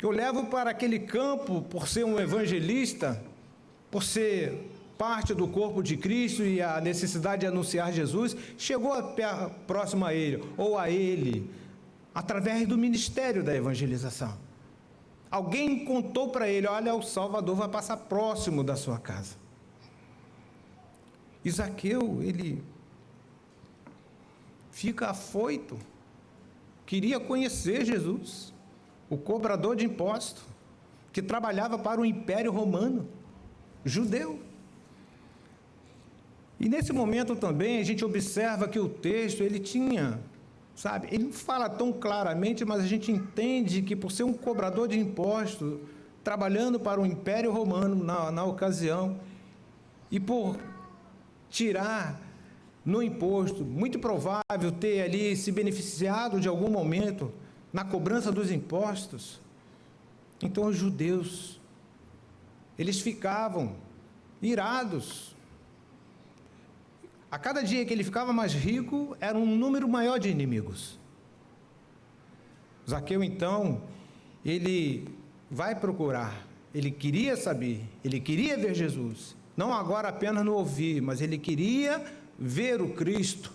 Eu levo para aquele campo por ser um evangelista, por ser parte do corpo de Cristo e a necessidade de anunciar Jesus, chegou próximo a ele, ou a ele, através do ministério da evangelização. Alguém contou para ele: olha, o Salvador vai passar próximo da sua casa. E Zaqueu, ele fica afoito, queria conhecer Jesus, o cobrador de impostos, que trabalhava para o Império Romano, judeu. E nesse momento também a gente observa que o texto, ele tinha, sabe, ele não fala tão claramente, mas a gente entende que por ser um cobrador de impostos, trabalhando para o Império Romano na ocasião, e por tirar no imposto, muito provável ter ali se beneficiado de algum momento na cobrança dos impostos. Então os judeus, eles ficavam irados. A cada dia que ele ficava mais rico, era um número maior de inimigos. Zaqueu, então, ele vai procurar, ele queria saber, ele queria ver Jesus, não agora apenas no ouvir, mas ele queria ver o Cristo.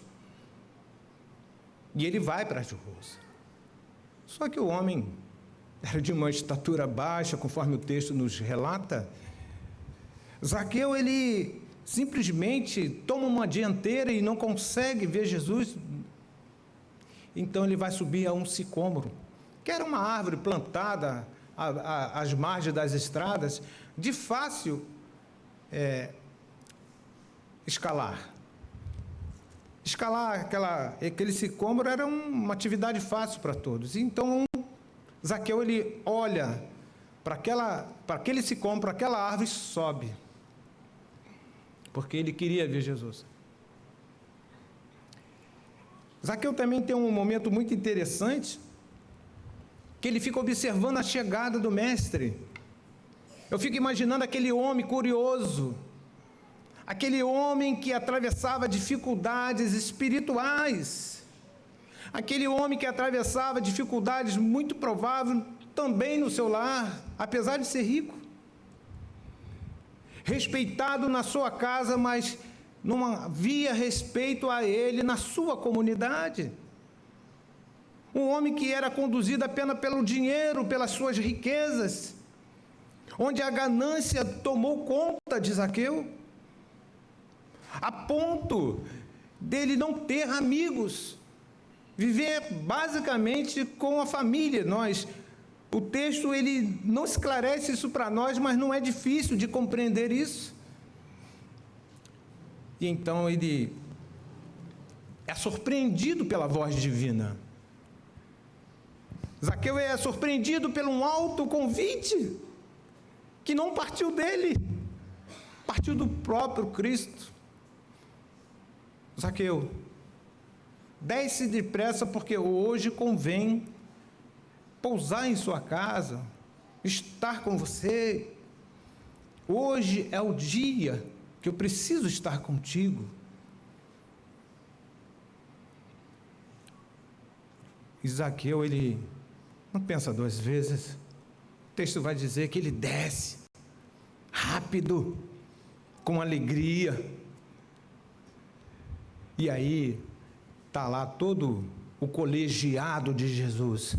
E ele vai para as ruas. Só que o homem era de uma estatura baixa, conforme o texto nos relata. Zaqueu, ele simplesmente toma uma dianteira e não consegue ver Jesus. Então ele vai subir a um sicômoro, que era uma árvore plantada às margens das estradas, de fácil escalar. Escalar aquele sicômoro era uma atividade fácil para todos. Então Zaqueu, ele olha para aquele sicômoro, para aquela árvore, e sobe, porque ele queria ver Jesus. Zaqueu também tem um momento muito interessante, que ele fica observando a chegada do mestre. Eu fico imaginando aquele homem curioso, aquele homem que atravessava dificuldades espirituais, aquele homem que atravessava dificuldades muito prováveis também no seu lar, apesar de ser rico, respeitado na sua casa, mas não havia respeito a ele na sua comunidade. Um homem que era conduzido apenas pelo dinheiro, pelas suas riquezas, onde a ganância tomou conta de Zaqueu, a ponto dele não ter amigos, viver basicamente com a família. O texto, ele não esclarece isso para nós, mas não é difícil de compreender isso. E então ele é surpreendido pela voz divina. Zaqueu é surpreendido por um alto convite, que não partiu dele, partiu do próprio Cristo. Zaqueu, desce depressa, porque hoje convém pousar em sua casa, estar com você. Hoje é o dia que eu preciso estar contigo. E Zaqueu, ele não pensa duas vezes. O texto vai dizer que ele desce rápido, com alegria. E aí está lá todo o colegiado de Jesus,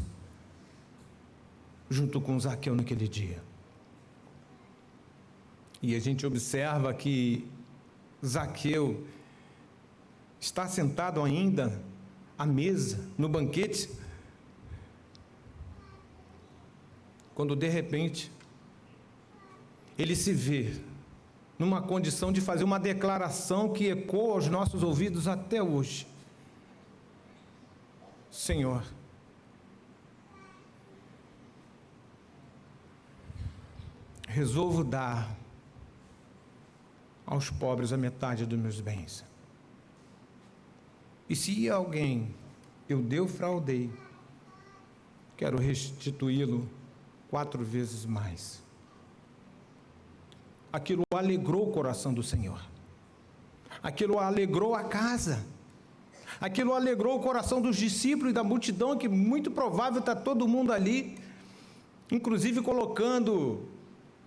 junto com Zaqueu naquele dia. E a gente observa que Zaqueu está sentado ainda à mesa, no banquete, quando de repente ele se vê numa condição de fazer uma declaração que ecoa aos nossos ouvidos até hoje. Senhor, resolvo dar aos pobres a metade dos meus bens. E se alguém eu defraudei, quero restituí-lo 4 vezes mais. Aquilo alegrou o coração do Senhor. Aquilo alegrou a casa. Aquilo alegrou o coração dos discípulos e da multidão, que muito provável está todo mundo ali. inclusive colocando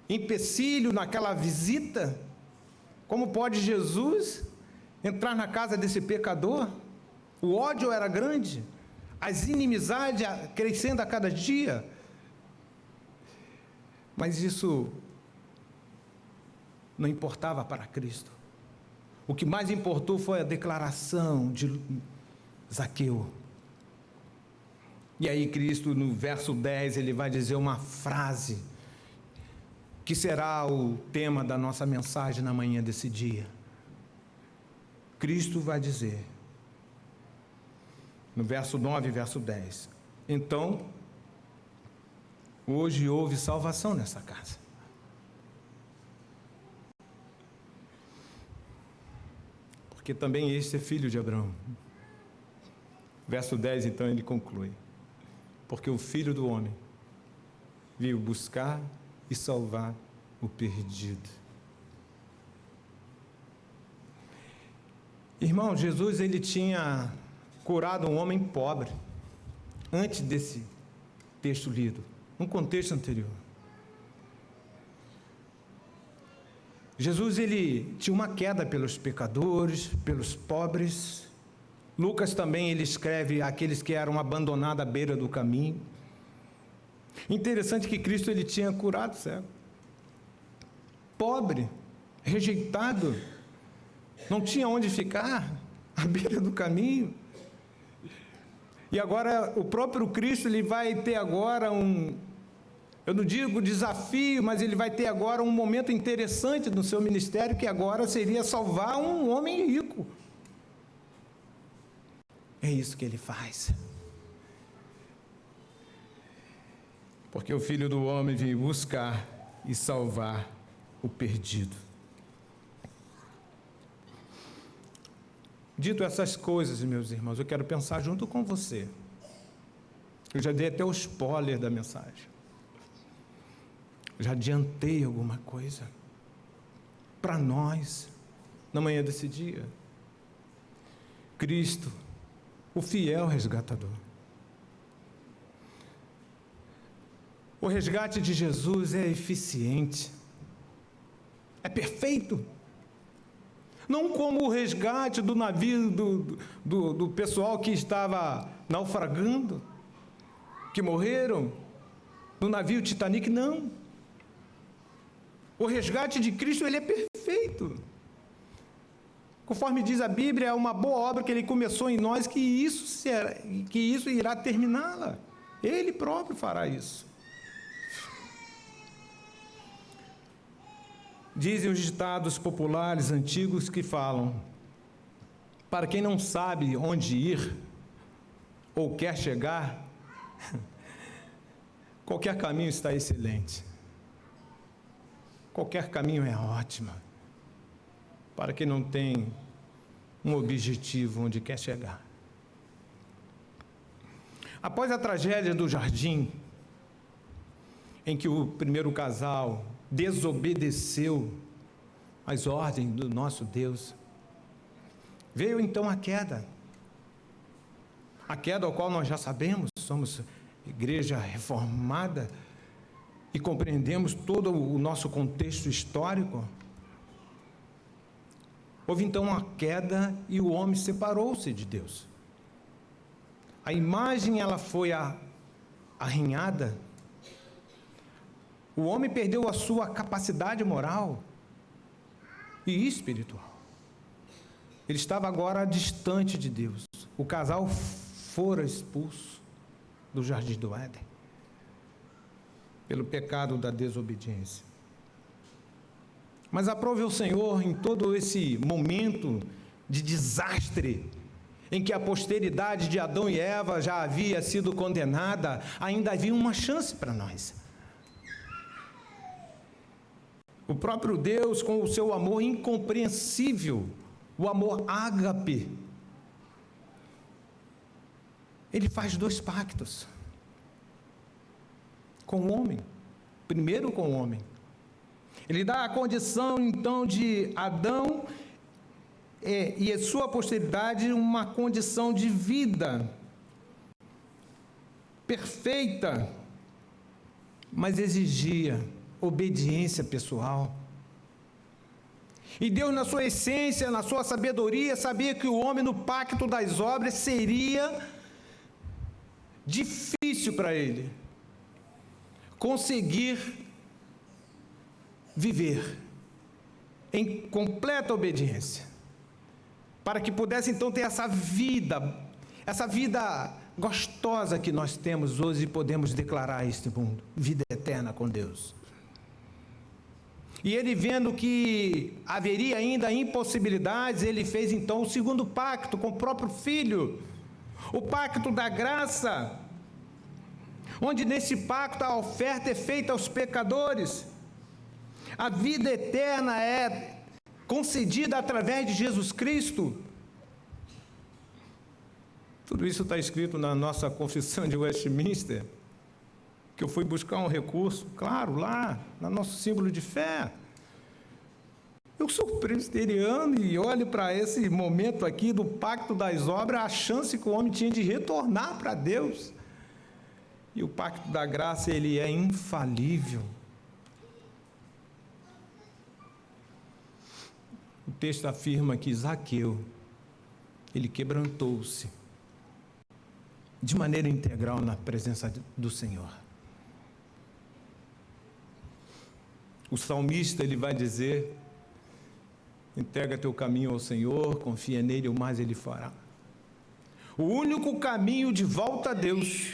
empecilho naquela visita. Como pode Jesus entrar na casa desse pecador? O ódio era grande, as inimizades crescendo a cada dia. Mas isso não importava para Cristo. O que mais importou foi a declaração de Zaqueu. E aí Cristo, no verso 10, ele vai dizer uma frase que será o tema da nossa mensagem na manhã desse dia. Cristo vai dizer, no verso 9 e verso 10, então, hoje houve salvação nessa casa. Porque também este é filho de Abraão. Verso 10, então, ele conclui, porque o Filho do Homem veio buscar e salvar o perdido. Irmão, Jesus, ele tinha curado um homem pobre, antes desse texto lido, num contexto anterior. Jesus, ele tinha uma queda pelos pecadores, pelos pobres. Lucas também, ele escreve aqueles que eram abandonados à beira do caminho. Interessante que Cristo, ele tinha curado o cego, pobre, rejeitado, não tinha onde ficar, à beira do caminho. E agora o próprio Cristo, ele vai ter agora eu não digo desafio, mas ele vai ter agora um momento interessante no seu ministério, que agora seria salvar um homem rico. É isso que ele faz. Porque o Filho do Homem veio buscar e salvar o perdido. Dito essas coisas, meus irmãos, eu quero pensar junto com você. Eu já dei até o spoiler da mensagem. Já adiantei alguma coisa para nós na manhã desse dia. Cristo, o fiel resgatador. O resgate de Jesus é eficiente, é perfeito. Não como o resgate do navio do pessoal que estava naufragando, que morreram no navio Titanic, não. O resgate de Cristo, ele é perfeito. Conforme diz a Bíblia, é uma boa obra que ele começou em nós, que isso irá terminá-la. Ele próprio fará isso. Dizem os ditados populares antigos que falam: para quem não sabe onde ir ou quer chegar, qualquer caminho está excelente. Qualquer caminho é ótimo. Para quem não tem um objetivo onde quer chegar. Após a tragédia do jardim, em que o primeiro casal desobedeceu às ordens do nosso Deus, veio então a queda ao qual nós já sabemos, somos igreja reformada e compreendemos todo o nosso contexto histórico. Houve então uma queda e o homem separou-se de Deus. A imagem, ela foi arranhada. O homem perdeu a sua capacidade moral e espiritual. Ele estava agora distante de Deus. O casal fora expulso do jardim do Éden pelo pecado da desobediência. Mas aprove o Senhor, em todo esse momento de desastre, em que a posteridade de Adão e Eva já havia sido condenada, ainda havia uma chance para nós. O próprio Deus, com o seu amor incompreensível, o amor ágape, ele faz 2 pactos com o homem. Primeiro com o homem. Ele dá a condição, então, de Adão e a sua posteridade, uma condição de vida perfeita, mas exigia obediência pessoal. E Deus, na sua essência, na sua sabedoria, sabia que o homem no pacto das obras seria difícil para ele conseguir viver em completa obediência, para que pudesse então ter essa vida gostosa que nós temos hoje e podemos declarar a este mundo, vida eterna com Deus. E ele, vendo que haveria ainda impossibilidades, ele fez então o segundo pacto com o próprio Filho, o pacto da graça, onde nesse pacto a oferta é feita aos pecadores, a vida eterna é concedida através de Jesus Cristo. Tudo isso está escrito na nossa confissão de Westminster, que eu fui buscar um recurso, claro, lá, no nosso símbolo de fé. Eu sou presbiteriano e olho para esse momento aqui do pacto das obras, a chance que o homem tinha de retornar para Deus. E o pacto da graça, ele é infalível. O texto afirma que Zaqueu, ele quebrantou-se de maneira integral na presença do Senhor. O salmista, ele vai dizer: entrega teu caminho ao Senhor, confia nele, o mais ele fará. O único caminho de volta a Deus,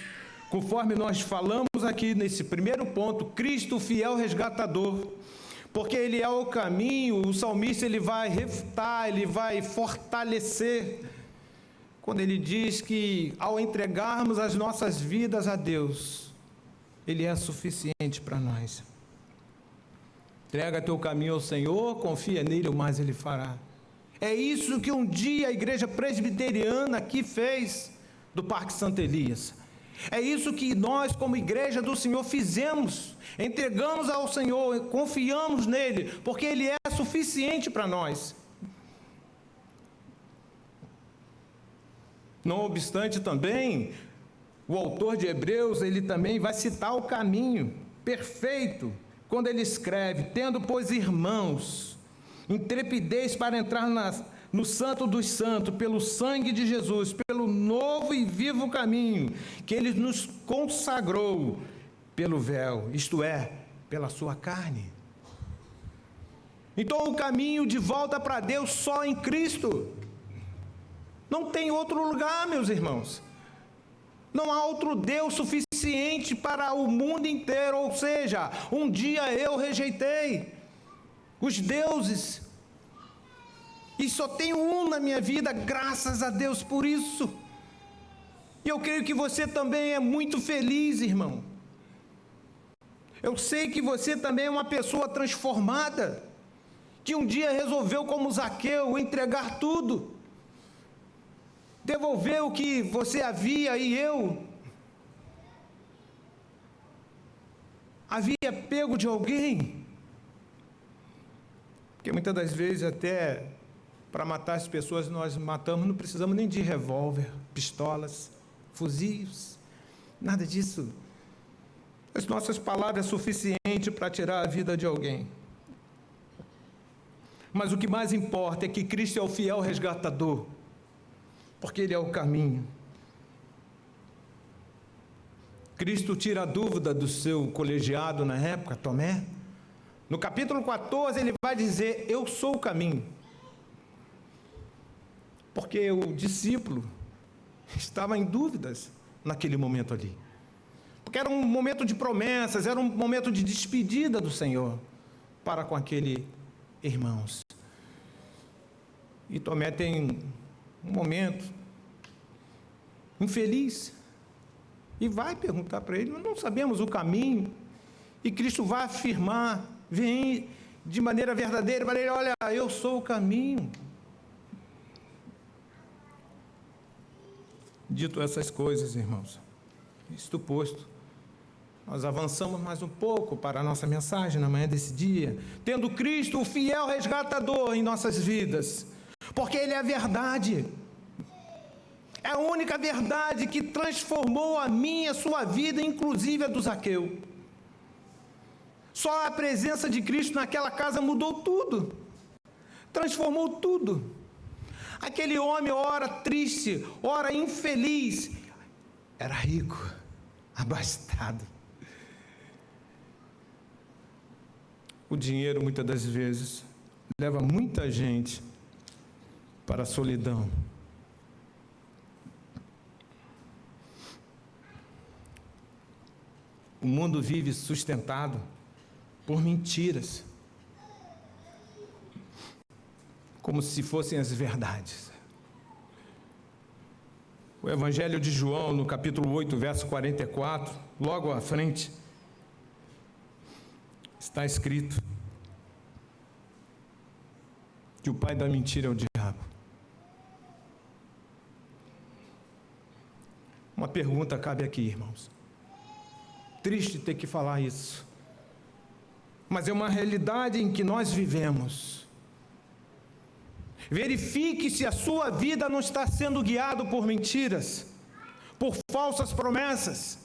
conforme nós falamos aqui nesse primeiro ponto, Cristo, fiel resgatador, porque ele é o caminho. O salmista, ele vai refutar, ele vai fortalecer, quando ele diz que ao entregarmos as nossas vidas a Deus, ele é suficiente para nós. Entrega teu caminho ao Senhor, confia nele, o mais ele fará. É isso que um dia a igreja presbiteriana aqui fez do Parque Santo Elias. É isso que nós, como igreja do Senhor, fizemos. Entregamos ao Senhor, confiamos nele, porque ele é suficiente para nós. Não obstante, também, o autor de Hebreus, ele também vai citar o caminho perfeito, quando ele escreve: tendo, pois, irmãos, intrepidez para entrar no Santo dos Santos, pelo sangue de Jesus, pelo novo e vivo caminho, que ele nos consagrou pelo véu, isto é, pela sua carne. Então, o caminho de volta para Deus só em Cristo. Não tem outro lugar, meus irmãos. Não há outro Deus suficiente para o mundo inteiro. Ou seja, um dia eu rejeitei os deuses, e só tenho um na minha vida, graças a Deus por isso. E eu creio que você também é muito feliz, irmão. Eu sei que você também é uma pessoa transformada, que um dia resolveu, como Zaqueu, entregar tudo, devolver o que você havia e eu havia pego de alguém. Porque muitas das vezes, até para matar as pessoas, nós matamos, não precisamos nem de revólver, pistolas, fuzis, nada disso. As nossas palavras são suficientes para tirar a vida de alguém. Mas o que mais importa é que Cristo é o fiel resgatador, porque ele é o caminho. Cristo tira a dúvida do seu colegiado na época, Tomé. No capítulo 14 ele vai dizer: eu sou o caminho. Porque o discípulo estava em dúvidas naquele momento ali. Porque era um momento de promessas, era um momento de despedida do Senhor para com aquele irmãos. E Tomé tem um momento infeliz e vai perguntar para ele: nós não sabemos o caminho. E Cristo vai afirmar, vem de maneira verdadeira para ele: olha, eu sou o caminho. Dito essas coisas, irmãos, isto posto, nós avançamos mais um pouco para a nossa mensagem na manhã desse dia, tendo Cristo, o fiel resgatador em nossas vidas, porque ele é a verdade. É a única verdade que transformou a minha e a sua vida, inclusive a do Zaqueu. Só a presença de Cristo naquela casa mudou tudo, transformou tudo. Aquele homem, ora triste, ora infeliz, era rico, abastado. O dinheiro, muitas das vezes, leva muita gente para a solidão. O mundo vive sustentado por mentiras, como se fossem as verdades. O Evangelho de João, no capítulo 8, verso 44, logo à frente, está escrito que o pai da mentira é o diabo. Uma pergunta cabe aqui, irmãos. Triste ter que falar isso, mas é uma realidade em que nós vivemos. Verifique se a sua vida não está sendo guiada por mentiras, por falsas promessas.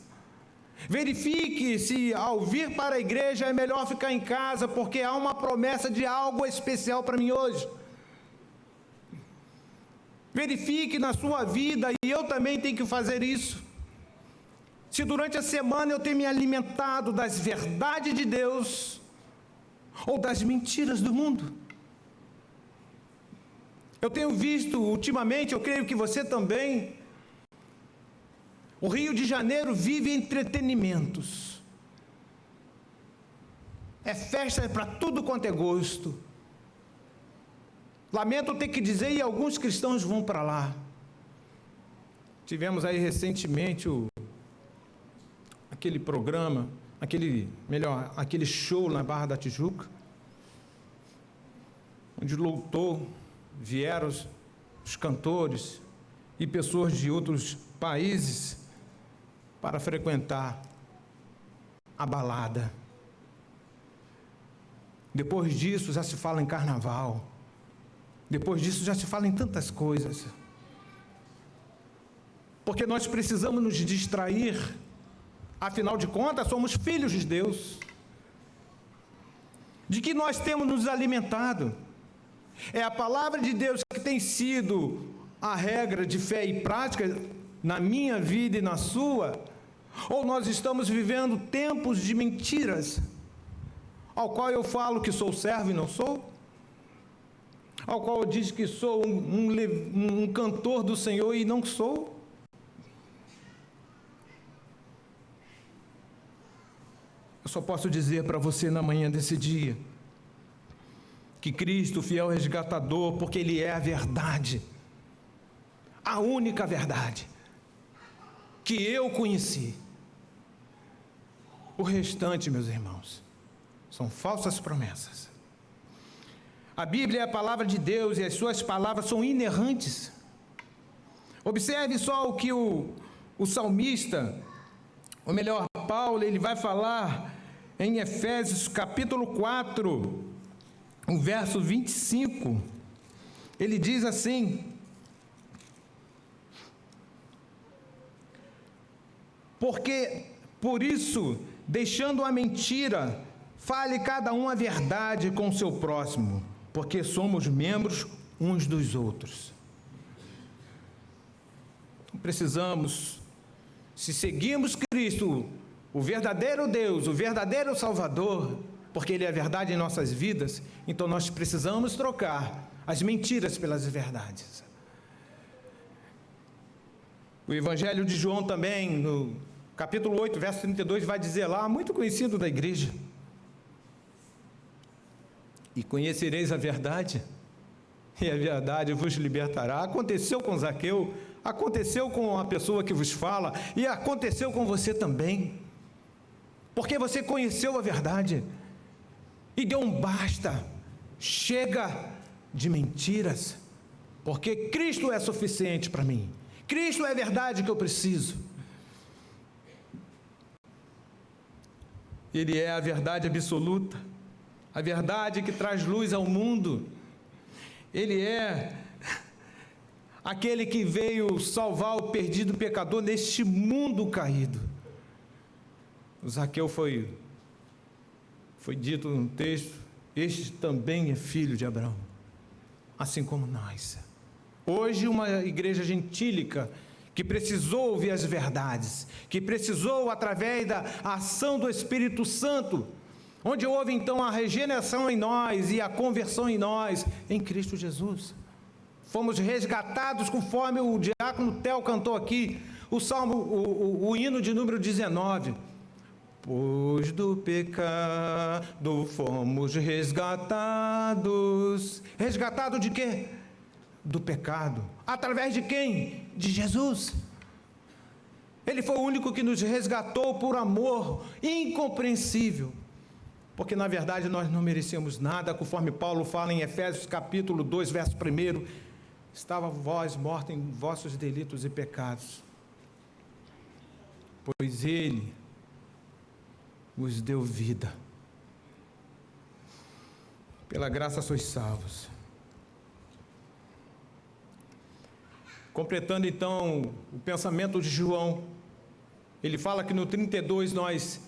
Verifique se ao vir para a igreja é melhor ficar em casa, porque há uma promessa de algo especial para mim hoje. Verifique na sua vida, e eu também tenho que fazer isso, se durante a semana eu tenho me alimentado das verdades de Deus ou das mentiras do mundo. Eu tenho visto ultimamente, eu creio que você também, o Rio de Janeiro vive entretenimentos. É festa para tudo quanto é gosto. Lamento ter que dizer, e alguns cristãos vão para lá. Tivemos aí recentemente aquele programa, aquele show na Barra da Tijuca, onde vieram os cantores e pessoas de outros países para frequentar a balada. Depois disso já se fala em carnaval. Depois disso já se fala em tantas coisas. Porque nós precisamos nos distrair. Afinal de contas, somos filhos de Deus. De que nós temos nos alimentado? É a palavra de Deus que tem sido a regra de fé e prática na minha vida e na sua? Ou nós estamos vivendo tempos de mentiras, ao qual eu falo que sou servo e não sou? Ao qual eu digo que sou um cantor do Senhor e não sou? Eu só posso dizer para você na manhã desse dia, que Cristo, fiel resgatador, porque Ele é a verdade, a única verdade que eu conheci. O restante, meus irmãos, são falsas promessas. A Bíblia é a palavra de Deus e as suas palavras são inerrantes. Observe só o que o salmista, ou melhor, Paulo, ele vai falar em Efésios capítulo 4, o verso 25, ele diz assim: porque, por isso, deixando a mentira, fale cada um a verdade com o seu próximo, porque somos membros uns dos outros. Então, precisamos, se seguirmos Cristo, o verdadeiro Deus, o verdadeiro Salvador, porque Ele é a verdade em nossas vidas, então nós precisamos trocar as mentiras pelas verdades. O Evangelho de João também, no capítulo 8, verso 32, vai dizer lá, muito conhecido da igreja: e conhecereis a verdade, e a verdade vos libertará. Aconteceu com Zaqueu, aconteceu com a pessoa que vos fala, e aconteceu com você também, porque você conheceu a verdade, e deu um basta, chega de mentiras, porque Cristo é suficiente para mim, Cristo é a verdade que eu preciso, Ele é a verdade absoluta, a verdade que traz luz ao mundo, Ele é aquele que veio salvar o perdido pecador neste mundo caído. O Zaqueu foi Foi dito no texto, este também é filho de Abraão, assim como nós. Hoje uma igreja gentílica que precisou ouvir as verdades, que precisou através da ação do Espírito Santo, onde houve então a regeneração em nós e a conversão em nós, em Cristo Jesus. Fomos resgatados conforme o diácono Theo cantou aqui, o salmo, o hino de número 19. Pois do pecado fomos resgatados. Resgatado de quê? Do pecado. Através de quem? De Jesus. Ele foi o único que nos resgatou por amor incompreensível. Porque na verdade nós não merecemos nada, conforme Paulo fala em Efésios capítulo 2, verso 1. Estava vós mortos em vossos delitos e pecados. Pois ele vos deu vida. Pela graça sois salvos. Completando então o pensamento de João, ele fala que no 32 nós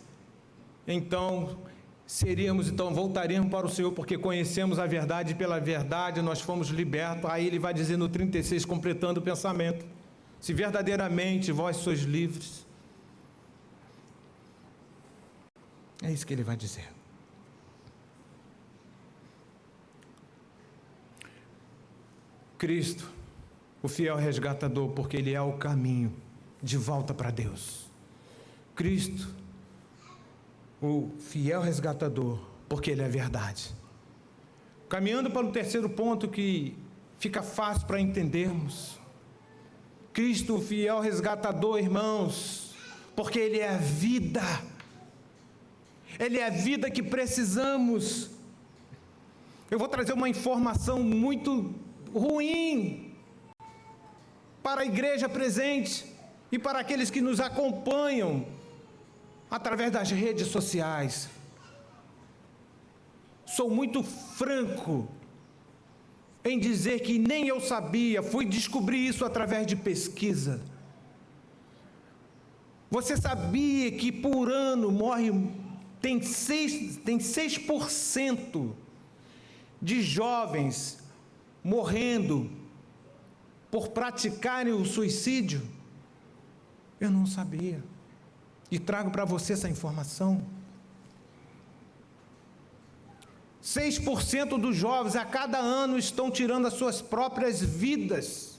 voltaríamos para o Senhor, porque conhecemos a verdade e pela verdade nós fomos libertos. Aí ele vai dizer no 36, completando o pensamento: se verdadeiramente vós sois livres. É isso que ele vai dizer. Cristo, o fiel resgatador, porque ele é o caminho de volta para Deus. Cristo, o fiel resgatador, porque ele é verdade. Caminhando para o terceiro ponto que fica fácil para entendermos. Cristo, o fiel resgatador, irmãos, porque ele é a vida. Ele é a vida que precisamos. Eu vou trazer uma informação muito ruim para a igreja presente e para aqueles que nos acompanham através das redes sociais. Sou muito franco em dizer que nem eu sabia, fui descobrir isso através de pesquisa. Você sabia que por ano tem 6% de jovens morrendo por praticarem o suicídio? Eu não sabia. E trago para você essa informação. 6% dos jovens a cada ano estão tirando as suas próprias vidas.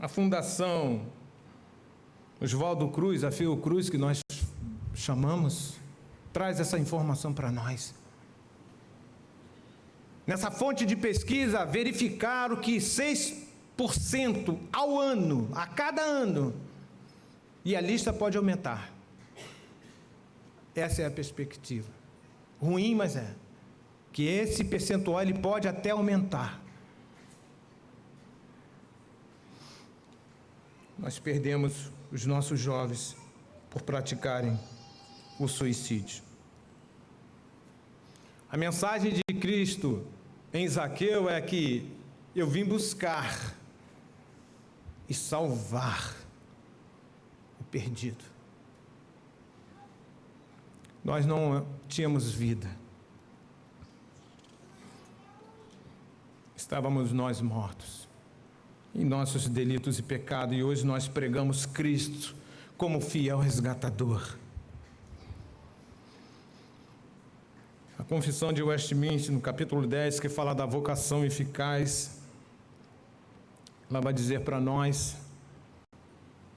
A Fundação Oswaldo Cruz, a Fiocruz, que nós chamamos, traz essa informação para nós. Nessa fonte de pesquisa, verificaram que 6% ao ano, a cada ano, e a lista pode aumentar. Essa é a perspectiva. Ruim, mas é. Que esse percentual ele pode até aumentar. Nós perdemos os nossos jovens por praticarem o suicídio. A mensagem de Cristo em Zaqueu é que eu vim buscar e salvar o perdido. Nós não tínhamos vida. Estávamos nós mortos em nossos delitos e pecados, e hoje nós pregamos Cristo como fiel resgatador. A Confissão de Westminster, no capítulo 10, que fala da vocação eficaz, ela vai dizer para nós,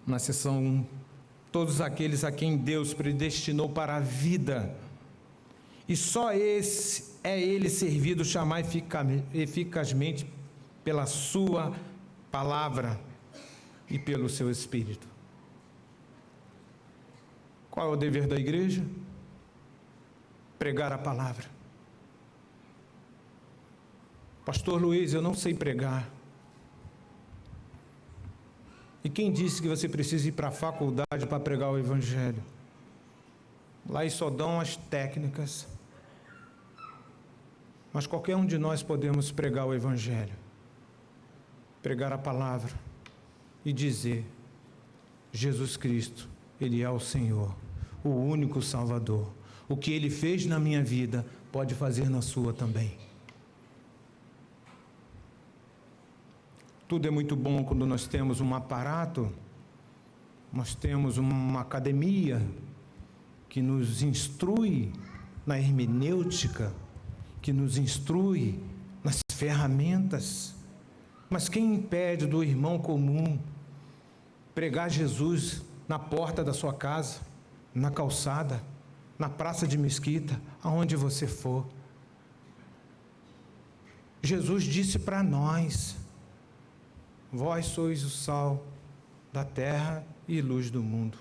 na seção 1, todos aqueles a quem Deus predestinou para a vida, e só ele servido chamar eficazmente pela sua palavra e pelo seu Espírito. Qual é o dever da igreja? Pregar a palavra. Pastor Luiz, eu não sei pregar. E quem disse que você precisa ir para a faculdade para pregar o Evangelho? Lá eles só dão as técnicas. Mas qualquer um de nós podemos pregar o Evangelho. Pregar a palavra e dizer: Jesus Cristo Ele é o Senhor, o único Salvador. O que Ele fez na minha vida, pode fazer na sua também. Tudo é muito bom quando nós temos um aparato, nós temos uma academia que nos instrui na hermenêutica, que nos instrui nas ferramentas. Mas quem impede do irmão comum pregar Jesus na porta da sua casa, na calçada, na praça de mesquita, aonde você for? Jesus disse para nós: vós sois o sal da terra e luz do mundo.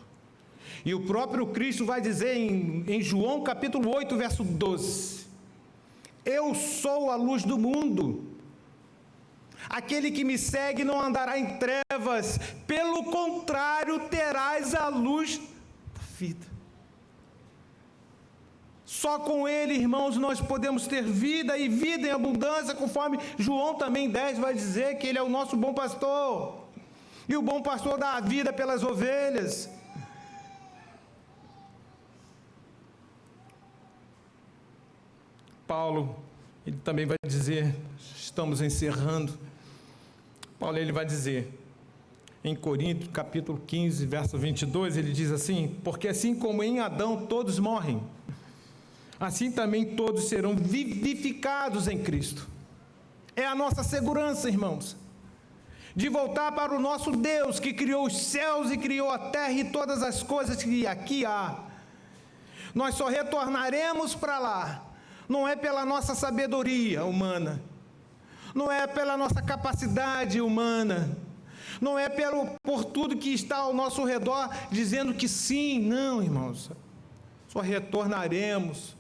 E o próprio Cristo vai dizer em João capítulo 8, verso 12: eu sou a luz do mundo. Aquele que me segue não andará em trevas, pelo contrário, terás a luz da vida. Só com Ele, irmãos, nós podemos ter vida e vida em abundância, conforme João também 10 vai dizer que Ele é o nosso bom pastor. E o bom pastor dá a vida pelas ovelhas. Paulo, ele também vai dizer, estamos encerrando, Paulo ele vai dizer, em Coríntios capítulo 15, verso 22, ele diz assim: porque assim como em Adão todos morrem, assim também todos serão vivificados em Cristo. É a nossa segurança, irmãos, de voltar para o nosso Deus, que criou os céus e criou a terra e todas as coisas que aqui há. Nós só retornaremos para lá, não é pela nossa sabedoria humana, não é pela nossa capacidade humana, não é por tudo que está ao nosso redor dizendo que sim, não, irmãos. Só retornaremos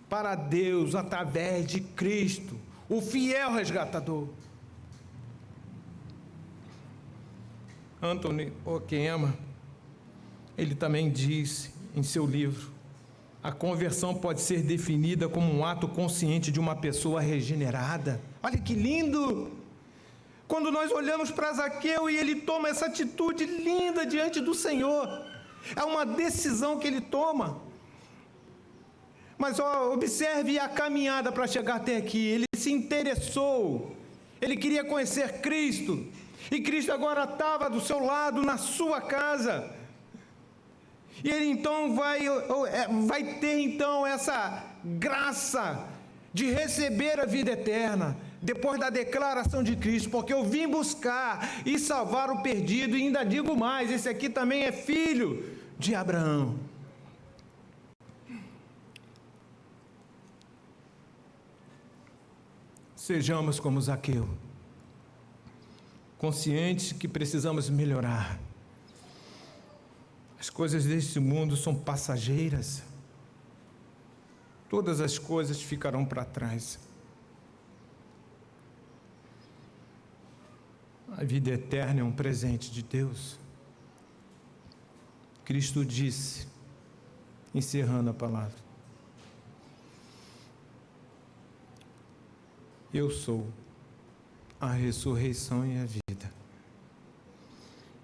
para Deus através de Cristo, o fiel resgatador. Anthony Okiema, ele também disse em seu livro: a conversão pode ser definida como um ato consciente de uma pessoa regenerada. Olha que lindo! Quando nós olhamos para Zaqueu e ele toma essa atitude linda diante do Senhor, é uma decisão que ele toma. Mas observe a caminhada para chegar até aqui. Ele se interessou, ele queria conhecer Cristo, e Cristo agora estava do seu lado, na sua casa. E ele então vai ter então essa graça de receber a vida eterna, depois da declaração de Cristo, porque eu vim buscar e salvar o perdido, e ainda digo mais, esse aqui também é filho de Abraão. Sejamos como Zaqueu, conscientes que precisamos melhorar. As coisas deste mundo são passageiras. Todas as coisas ficarão para trás. A vida eterna é um presente de Deus. Cristo disse, encerrando a palavra: eu sou a ressurreição e a vida.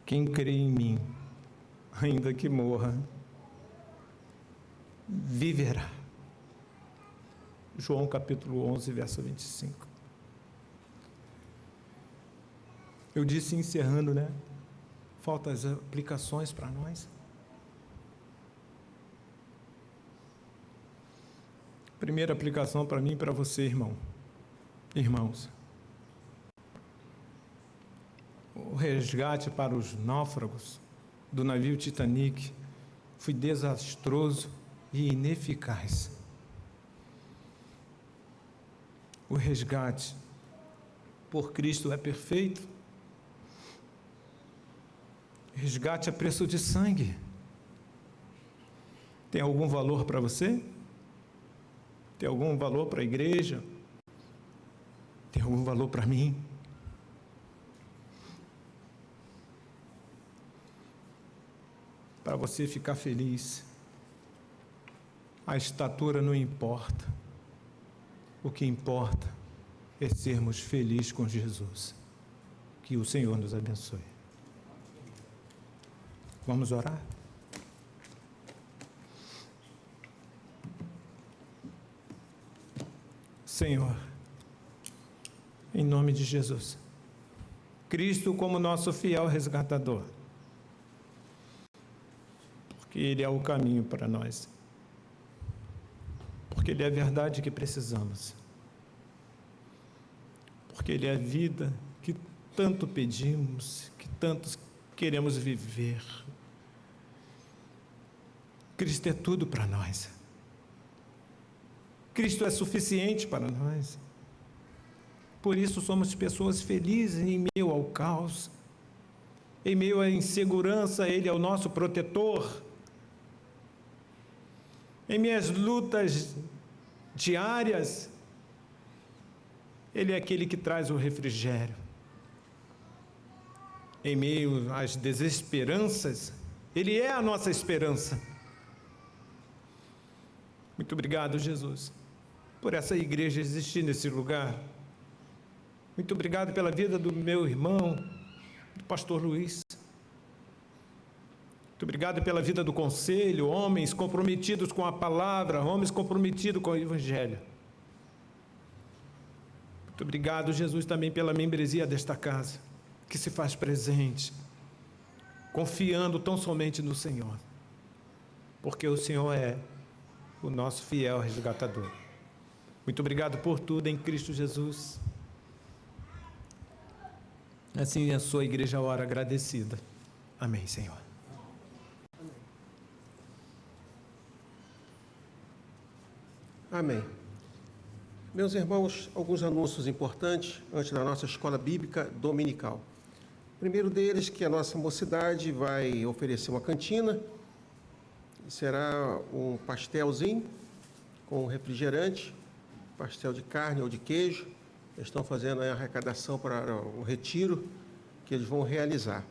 Quem crê em mim, ainda que morra, viverá. João capítulo 11, verso 25. Eu disse encerrando, né? Faltam as aplicações para nós. Primeira aplicação para mim e para você, irmãos. O resgate para os náufragos do navio Titanic foi desastroso e ineficaz. O resgate por Cristo é perfeito. Resgate a preço de sangue. Tem algum valor para você? Tem algum valor para a igreja? Tem algum valor para mim? Para você ficar feliz, a estatura não importa. O que importa é sermos felizes com Jesus. Que o Senhor nos abençoe. Vamos orar? Senhor, em nome de Jesus. Cristo como nosso fiel resgatador, porque Ele é o caminho para nós, porque Ele é a verdade que precisamos, porque Ele é a vida que tanto pedimos, que tantos queremos viver. Cristo é tudo para nós. Cristo é suficiente para nós. Por isso somos pessoas felizes em meio ao caos, em meio à insegurança. Ele é o nosso protetor. Em meio às lutas diárias, Ele é aquele que traz o refrigério. Em meio às desesperanças, Ele é a nossa esperança. Muito obrigado, Jesus, por essa igreja existir nesse lugar. Muito obrigado pela vida do meu irmão, do pastor Luiz. Muito obrigado pela vida do conselho, homens comprometidos com a palavra, homens comprometidos com o evangelho. Muito obrigado, Jesus, também pela membresia desta casa, que se faz presente, confiando tão somente no Senhor, porque o Senhor é o nosso fiel resgatador. Muito obrigado por tudo em Cristo Jesus. Assim a sua igreja ora agradecida. Amém, Senhor. Amém. Meus irmãos, alguns anúncios importantes antes da nossa escola bíblica dominical. O primeiro deles, que a nossa mocidade vai oferecer uma cantina. Será um pastelzinho com refrigerante, pastel de carne ou de queijo. Eles estão fazendo a arrecadação para o retiro que eles vão realizar.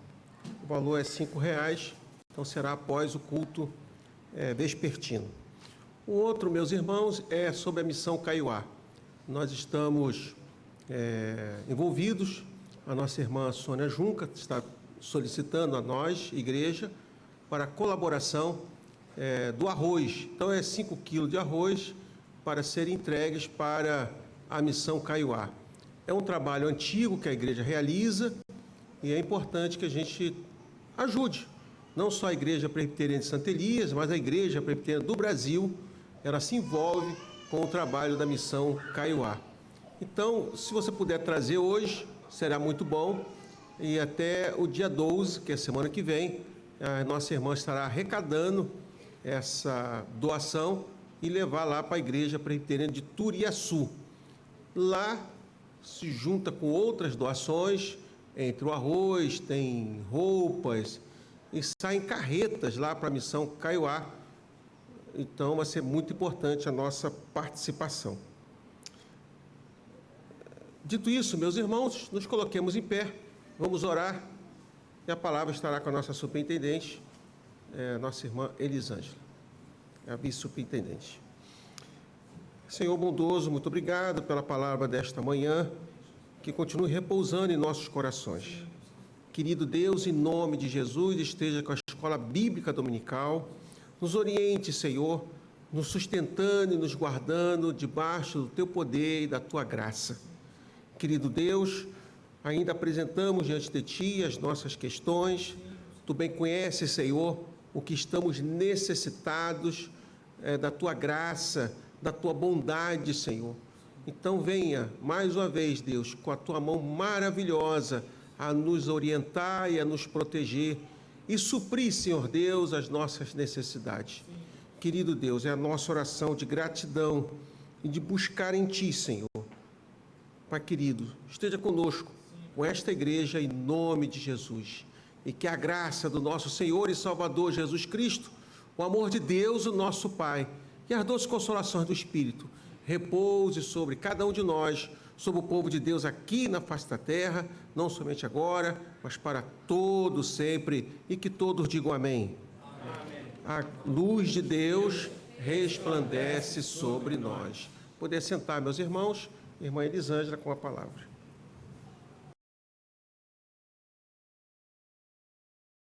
O valor é R$5, então será após o culto vespertino. O outro, meus irmãos, é sobre a missão Kaiowá. Nós estamos envolvidos, a nossa irmã Sônia Junca está solicitando a nós, igreja, para a colaboração do arroz. Então é 5 quilos de arroz para serem entregues para a missão Kaiowá. É um trabalho antigo que a igreja realiza e é importante que a gente ajude, não só a Igreja Presbiteriana de Santa Elias, mas a Igreja Presbiteriana do Brasil. Ela se envolve com o trabalho da missão Kaiowá. Então, se você puder trazer hoje, será muito bom, e até o dia 12, que é a semana que vem, a nossa irmã estará arrecadando essa doação e levar lá para a Igreja Presbiteriana de Turiaçu. Lá se junta com outras doações, entre o arroz, tem roupas, e saem carretas lá para a missão Kaiowá. Então vai ser muito importante a nossa participação. Dito isso, meus irmãos, nos coloquemos em pé, vamos orar, e a palavra estará com a nossa superintendente, nossa irmã Elisângela, a vice-superintendente. Senhor bondoso, muito obrigado pela palavra desta manhã, que continue repousando em nossos corações. Querido Deus, em nome de Jesus, esteja com a escola bíblica dominical, nos oriente, Senhor, nos sustentando e nos guardando debaixo do Teu poder e da Tua graça. Querido Deus, ainda apresentamos diante de Ti as nossas questões. Tu bem conheces, Senhor, o que estamos necessitados da Tua graça, da Tua bondade, Senhor. Então venha, mais uma vez, Deus, com a Tua mão maravilhosa, a nos orientar e a nos proteger e suprir, Senhor Deus, as nossas necessidades. Querido Deus, é a nossa oração de gratidão e de buscar em Ti, Senhor. Pai querido, esteja conosco, com esta igreja, em nome de Jesus. E que a graça do nosso Senhor e Salvador Jesus Cristo, o amor de Deus, o nosso Pai, e as doces consolações do Espírito, repouse sobre cada um de nós, sobre o povo de Deus aqui na face da terra, não somente agora, mas para todos sempre, e que todos digam amém. Amém. A luz de Deus resplandece sobre nós. Poder sentar, meus irmãos, irmã Elisângela, com a palavra.